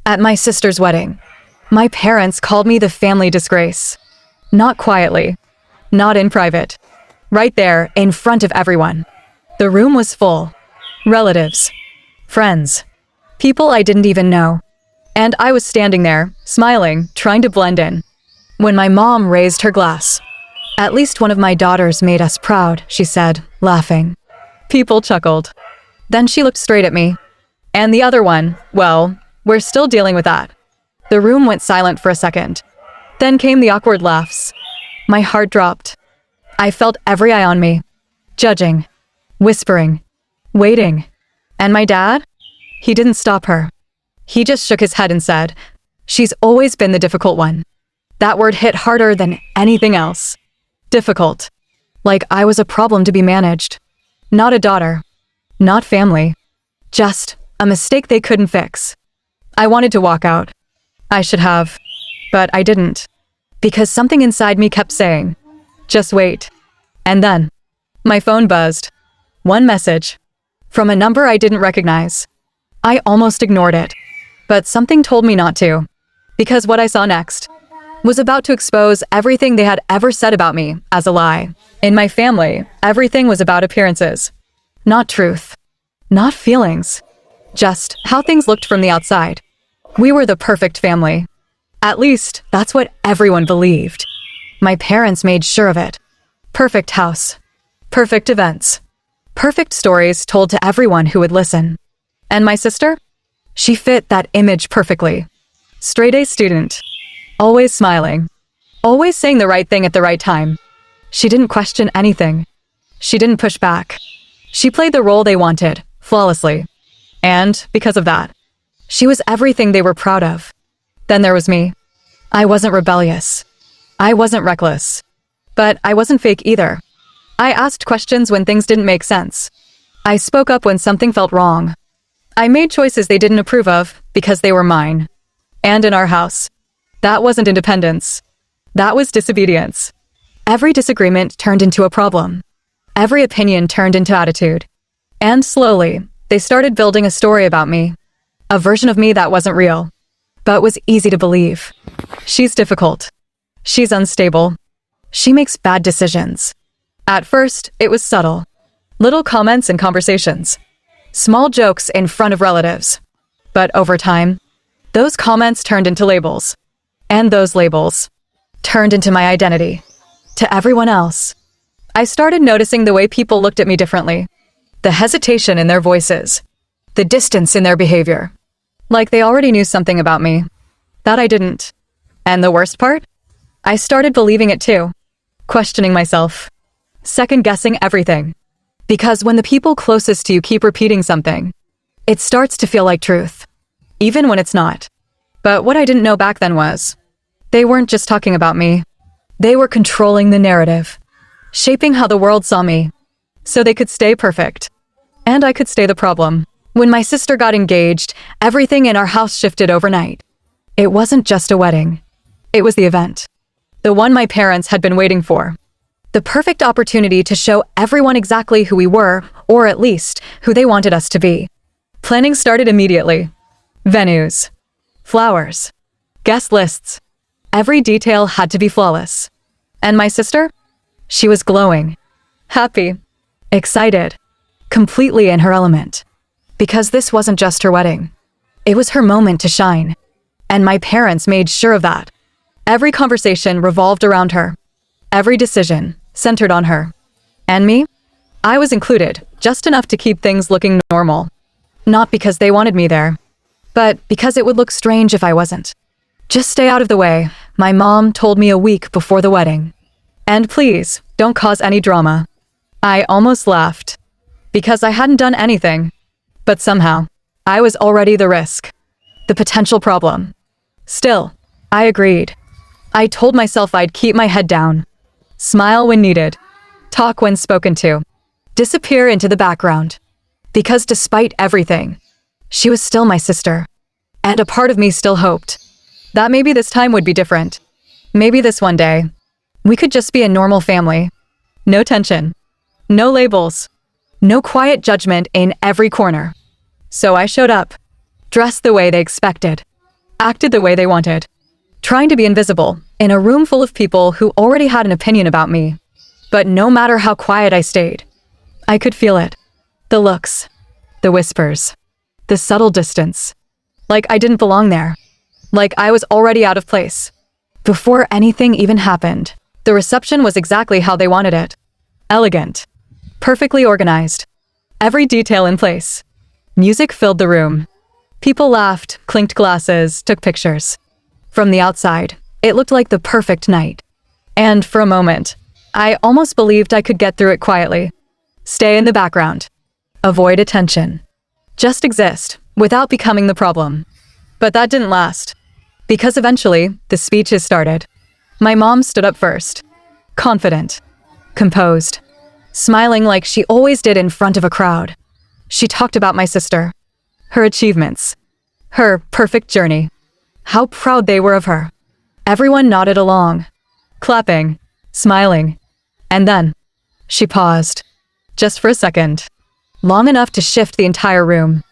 At my sister's wedding, my parents called me the family disgrace. Not quietly, not in private. Right there, in front of everyone. The room was full. Relatives, friends, people I didn't even know. And I was standing there, smiling, trying to blend in, when my mom raised her glass. "At least one of my daughters made us proud," she said, laughing. People chuckled. Then she looked straight at me. "And the other one, well, we're still dealing with that." The room went silent for a second. Then came the awkward laughs. My heart dropped. I felt every eye on me, judging, whispering, waiting. And my dad? He didn't stop her. He just shook his head and said, "She's always been the difficult one." That word hit harder than anything else. Difficult. Like I was a problem to be managed. Not a daughter. Not family. Just a mistake they couldn't fix. I wanted to walk out. I should have. But I didn't. Because something inside me kept saying, "Just wait." And then, my phone buzzed. One message. From a number I didn't recognize. I almost ignored it. But something told me not to. Because what I saw next was about to expose everything they had ever said about me as a lie. In my family, everything was about appearances. Not truth. Not feelings. Just how things looked from the outside. We were the perfect family. At least, that's what everyone believed. My parents made sure of it. Perfect house. Perfect events. Perfect stories told to everyone who would listen. And my sister? She fit that image perfectly. Straight-A student. Always smiling. Always saying the right thing at the right time. She didn't question anything. She didn't push back. She played the role they wanted, flawlessly. And, because of that, she was everything they were proud of. Then there was me. I wasn't rebellious. I wasn't reckless. But I wasn't fake either. I asked questions when things didn't make sense. I spoke up when something felt wrong. I made choices they didn't approve of because they were mine. And in our house, that wasn't independence. That was disobedience. Every disagreement turned into a problem. Every opinion turned into attitude. And slowly, they started building a story about me. A version of me that wasn't real, but was easy to believe. She's difficult. She's unstable. She makes bad decisions. At first, it was subtle. Little comments and conversations. Small jokes in front of relatives. But over time, those comments turned into labels. And those labels turned into my identity. To everyone else. I started noticing the way people looked at me differently. The hesitation in their voices. The distance in their behavior. Like they already knew something about me. That I didn't. And the worst part? I started believing it too. Questioning myself. Second-guessing everything. Because when the people closest to you keep repeating something, it starts to feel like truth. Even when it's not. But what I didn't know back then was, they weren't just talking about me. They were controlling the narrative. Shaping how the world saw me. So they could stay perfect. And I could stay the problem. When my sister got engaged, everything in our house shifted overnight. It wasn't just a wedding. It was the event. The one my parents had been waiting for. The perfect opportunity to show everyone exactly who we were, or at least, who they wanted us to be. Planning started immediately. Venues. Flowers. Guest lists. Every detail had to be flawless. And my sister? She was glowing. Happy. Excited. Completely in her element. Because this wasn't just her wedding. It was her moment to shine. And my parents made sure of that. Every conversation revolved around her. Every decision centered on her. And me? I was included, just enough to keep things looking normal. Not because they wanted me there, but because it would look strange if I wasn't. Just stay out of the way, my mom told me a week before the wedding. And please, don't cause any drama. I almost laughed. Because I hadn't done anything. But somehow, I was already the risk. The potential problem. Still, I agreed. I told myself I'd keep my head down. Smile when needed. Talk when spoken to. Disappear into the background. Because despite everything, she was still my sister. And a part of me still hoped that maybe this time would be different. Maybe this one day, we could just be a normal family. No tension. No labels. No quiet judgment in every corner. So I showed up, dressed the way they expected. acted the way they wanted, trying to be invisible in a room full of people who already had an opinion about me. But no matter how quiet I stayed, I could feel it. The looks, the whispers, the subtle distance. Like I didn't belong there. Like I was already out of place. Before anything even happened, the reception was exactly how they wanted it. Elegant. Perfectly organized. Every detail in place. Music filled the room. People laughed, clinked glasses, took pictures. From the outside, it looked like the perfect night. And for a moment, I almost believed I could get through it quietly. Stay in the background. Avoid attention. Just exist, without becoming the problem. But that didn't last. Because eventually, the speeches started. My mom stood up first. Confident. Composed. Smiling like she always did in front of a crowd. She talked about my sister. Her achievements. Her perfect journey. How proud they were of her. Everyone nodded along. Clapping. Smiling. And then, she paused. Just for a second. Long enough to shift the entire room.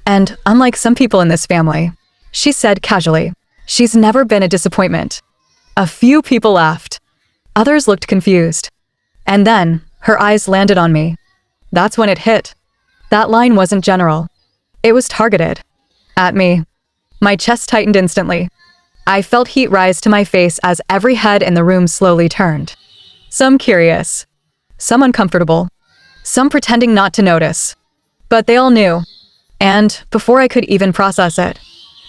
And unlike some people in this family, she said casually, she's never been a disappointment. A few people laughed. Others looked confused. And then, her eyes landed on me. That's when it hit. That line wasn't general. It was targeted. At me. My chest tightened instantly. I felt heat rise to my face as every head in the room slowly turned. Some curious. Some uncomfortable. Some pretending not to notice. But they all knew. And before I could even process it,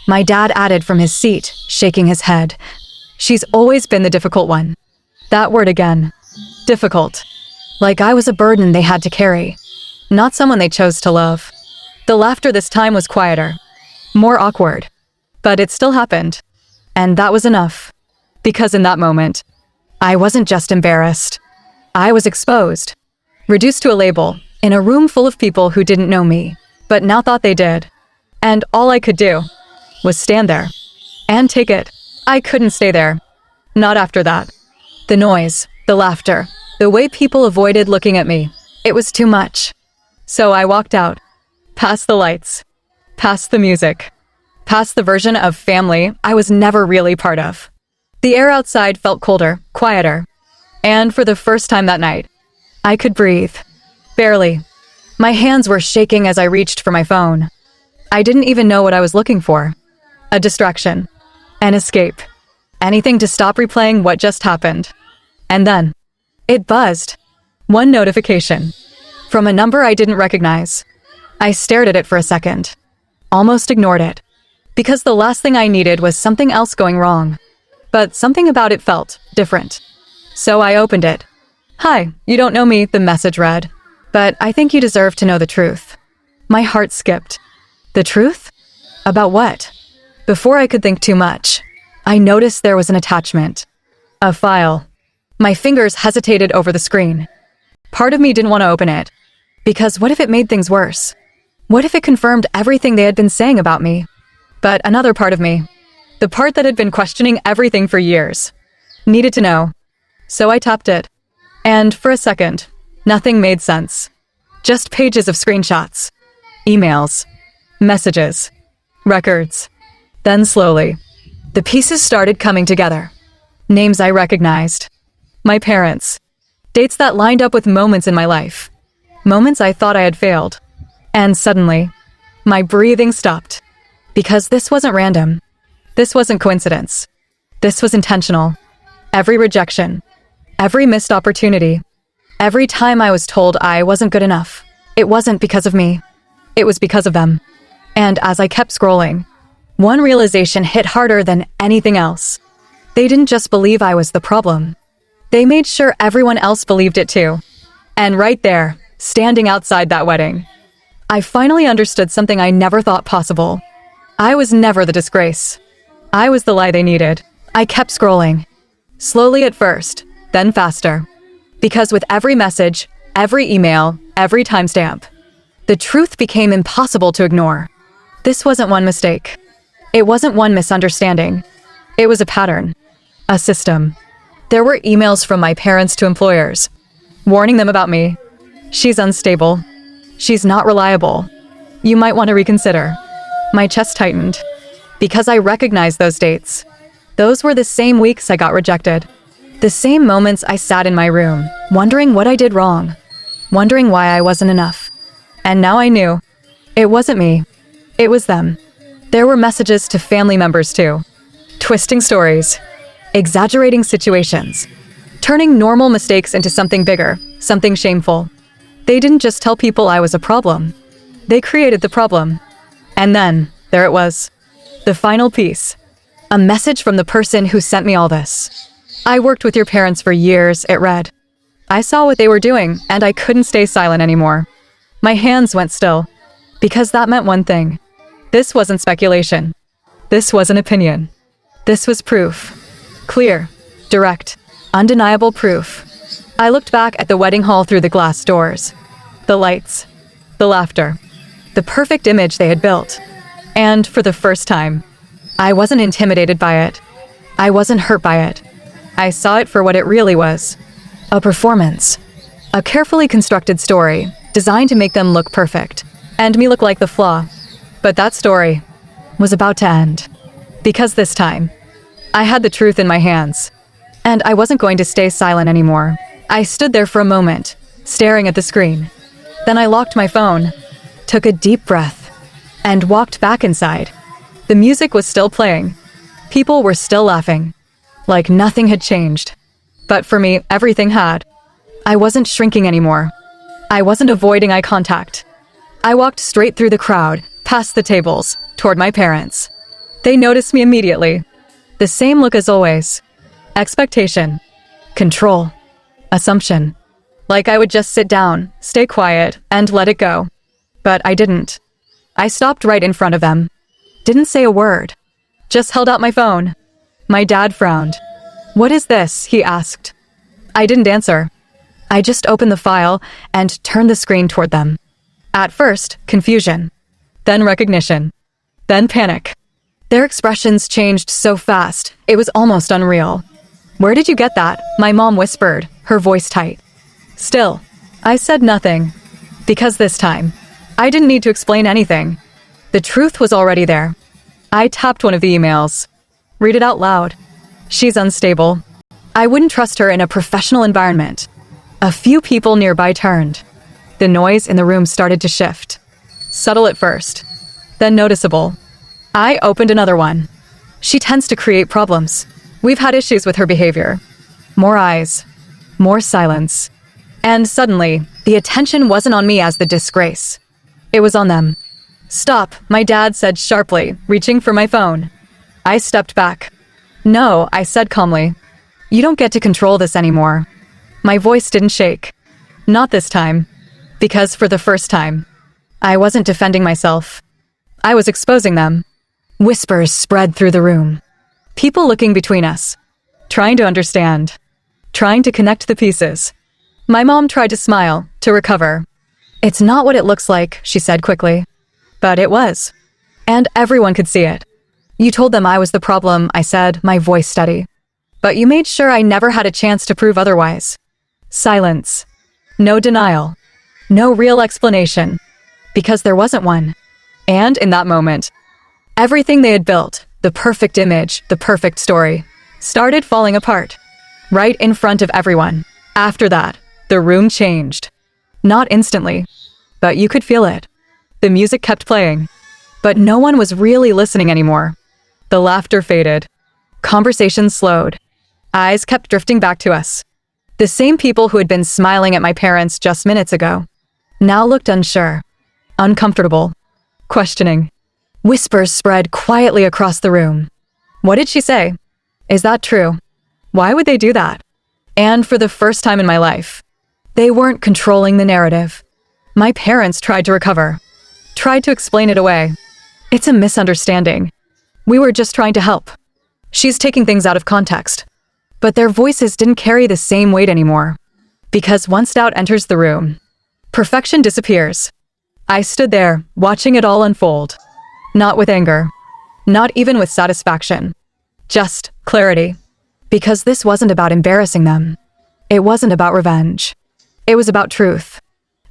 my dad added from his seat, shaking his head. She's always been the difficult one. That word again. Difficult. Like I was a burden they had to carry. Not someone they chose to love. The laughter this time was quieter. More awkward. But it still happened. And that was enough. Because in that moment, I wasn't just embarrassed. I was exposed. Reduced to a label, in a room full of people who didn't know me, but now thought they did. And all I could do was stand there and take it. I couldn't stay there. Not after that. The noise, the laughter, the way people avoided looking at me. It was too much. So I walked out, past the lights, past the music, past the version of family I was never really part of. The air outside felt colder, quieter. And for the first time that night, I could breathe. Barely. My hands were shaking as I reached for my phone. I didn't even know what I was looking for. A distraction. An escape. Anything to stop replaying what just happened. And then, it buzzed. One notification. From a number I didn't recognize. I stared at it for a second. Almost ignored it. Because the last thing I needed was something else going wrong. But something about it felt different. So I opened it. Hi, you don't know me, the message read. But I think you deserve to know the truth. My heart skipped. The truth? About what? Before I could think too much, I noticed there was an attachment. A file. My fingers hesitated over the screen. Part of me didn't want to open it. Because what if it made things worse? What if it confirmed everything they had been saying about me? But another part of me, the part that had been questioning everything for years, needed to know. So I tapped it. And for a second, nothing made sense. Just pages of screenshots, emails, messages, records. Then slowly, the pieces started coming together. Names I recognized. My parents. Dates that lined up with moments in my life. Moments I thought I had failed. And suddenly, my breathing stopped. Because this wasn't random. This wasn't coincidence. This was intentional. Every rejection. Every missed opportunity. Every time I was told I wasn't good enough. It wasn't because of me. It was because of them. And as I kept scrolling, one realization hit harder than anything else. They didn't just believe I was the problem. They made sure everyone else believed it too. And right there, standing outside that wedding, I finally understood something I never thought possible. I was never the disgrace. I was the lie they needed. I kept scrolling. Slowly at first, then faster. Because with every message, every email, every timestamp, the truth became impossible to ignore. This wasn't one mistake. It wasn't one misunderstanding. It was a pattern. A system. There were emails from my parents to employers, warning them about me. She's unstable. She's not reliable. You might want to reconsider. My chest tightened. Because I recognized those dates. Those were the same weeks I got rejected. The same moments I sat in my room, wondering what I did wrong, wondering why I wasn't enough. And now I knew. It wasn't me. It was them. There were messages to family members too. Twisting stories. Exaggerating situations. Turning normal mistakes into something bigger, something shameful. They didn't just tell people I was a problem. They created the problem. And then, there it was. The final piece. A message from the person who sent me all this. I worked with your parents for years, it read. I saw what they were doing, and I couldn't stay silent anymore. My hands went still. Because that meant one thing. This wasn't speculation. This was an opinion. This was proof. Clear, direct, undeniable proof. I looked back at the wedding hall through the glass doors. The lights. The laughter. The perfect image they had built. And for the first time, I wasn't intimidated by it. I wasn't hurt by it. I saw it for what it really was. A performance. A carefully constructed story, designed to make them look perfect, and me look like the flaw. But that story was about to end. Because this time, I had the truth in my hands. And I wasn't going to stay silent anymore. I stood there for a moment, staring at the screen. Then I locked my phone, took a deep breath, and walked back inside. The music was still playing. People were still laughing. Like nothing had changed. But for me, everything had. I wasn't shrinking anymore. I wasn't avoiding eye contact. I walked straight through the crowd, past the tables, toward my parents. They noticed me immediately. The same look as always. Expectation. Control. Assumption. Like I would just sit down, stay quiet, and let it go. But I didn't. I stopped right in front of them. Didn't say a word. Just held out my phone. My dad frowned. "What is this?" he asked. I didn't answer. I just opened the file and turned the screen toward them. At first, confusion. Then recognition. Then panic. Their expressions changed so fast, it was almost unreal. "Where did you get that?" my mom whispered, her voice tight. Still, I said nothing. Because this time, I didn't need to explain anything. The truth was already there. I tapped one of the emails. Read it out loud. She's unstable. I wouldn't trust her in a professional environment. A few people nearby turned. The noise in the room started to shift. Subtle at first, then noticeable. I opened another one. She tends to create problems. We've had issues with her behavior. More eyes. More silence. And suddenly, the attention wasn't on me as the disgrace. It was on them. "Stop," my dad said sharply, reaching for my phone. I stepped back. "No," I said calmly. "You don't get to control this anymore." My voice didn't shake. Not this time. Because for the first time, I wasn't defending myself. I was exposing them. Whispers spread through the room. People looking between us. Trying to understand. Trying to connect the pieces. My mom tried to smile, to recover. "It's not what it looks like," she said quickly. But it was. And everyone could see it. "You told them I was the problem," I said, my voice steady. "But you made sure I never had a chance to prove otherwise." Silence. No denial. No real explanation. Because there wasn't one. And in that moment, everything they had built, the perfect image, the perfect story, started falling apart. Right in front of everyone. After that, the room changed. Not instantly, but you could feel it. The music kept playing, but no one was really listening anymore. The laughter faded. Conversations slowed. Eyes kept drifting back to us. The same people who had been smiling at my parents just minutes ago now looked unsure, uncomfortable, questioning. Whispers spread quietly across the room. "What did she say? Is that true? Why would they do that?" And for the first time in my life, they weren't controlling the narrative. My parents tried to recover, tried to explain it away. "It's a misunderstanding. We were just trying to help. She's taking things out of context." But their voices didn't carry the same weight anymore. Because once doubt enters the room, perfection disappears. I stood there, watching it all unfold. Not with anger. Not even with satisfaction. Just clarity. Because this wasn't about embarrassing them. It wasn't about revenge. It was about truth.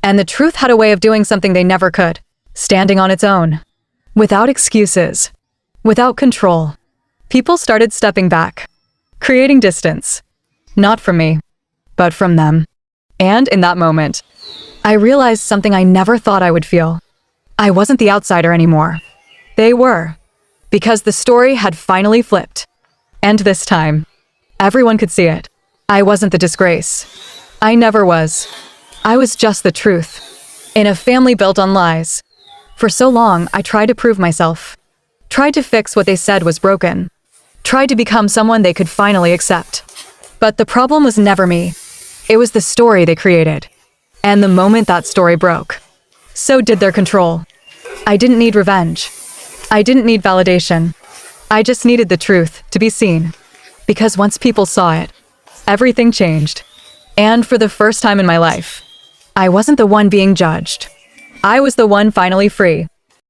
And the truth had a way of doing something they never could. Standing on its own. Without excuses. Without control, people started stepping back, creating distance. Not from me, but from them. And in that moment, I realized something I never thought I would feel. I wasn't the outsider anymore. They were. Because the story had finally flipped. And this time, everyone could see it. I wasn't the disgrace. I never was. I was just the truth. In a family built on lies. For so long, I tried to prove myself. Tried to fix what they said was broken. Tried to become someone they could finally accept. But the problem was never me. It was the story they created. And the moment that story broke, so did their control. I didn't need revenge. I didn't need validation. I just needed the truth to be seen. Because once people saw it, everything changed. And for the first time in my life, I wasn't the one being judged. I was the one finally free.